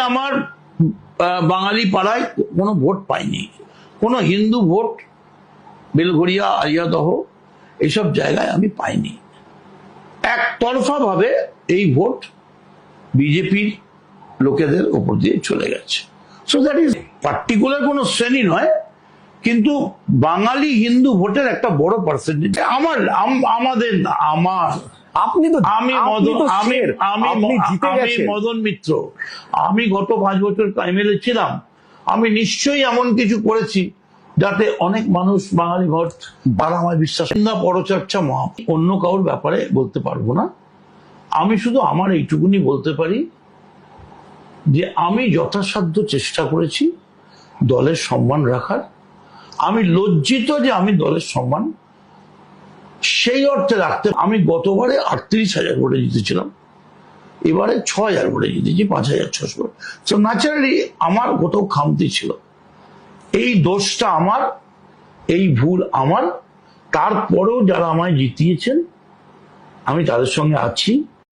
আমার বাঙালি পাড়ায় কোনো ভোট পাইনি, কোনো হিন্দু ভোট বেলঘরিয়া, আরিয়াদহ এইসব জায়গায় আমি পাইনি। একতরফা ভাবে এই ভোট বিজেপির লোকেদের উপর দিয়ে চলে গেছে। সো দ্যাট ইজ পার্টিকুলার কোনো শ্রেণী নয়, কিন্তু বাঙালি হিন্দু ভোটের একটা বড় পার্সেন্টেজ আমাদের না, আমার। আপনি তো আমি মদন মিত্র, আমি গত 5 বছর এমএলএ ছিলাম, আমি নিশ্চয়ই এমন কিছু করেছি যাতে অনেক মানুষ বাঙালি ভোট তারা আমায় বিশ্বাস না। পরচর্চা অন্য কারোর ব্যাপারে বলতে পারবো না। আমি শুধু আমার এইটুকুনি বলতে পারি যে আমি যথাসাধ্য চেষ্টা করেছি দলের সম্মান রাখার। আমি লজ্জিত যে আমি দলের সম্মান সেই অর্থে রাখতে, আমি গতবারে 38,000 ভোটে জিতেছিলাম, এবারে 6,000 ভোটে জিতেছি, 5,600। তো ন্যাচারালি আমার কোথাও খামতি ছিল। এই দোষটা আমার, এই ভুল আমার। তারপরেও যারা আমায় জিতিয়েছেন আমি তাদের সঙ্গে আছি।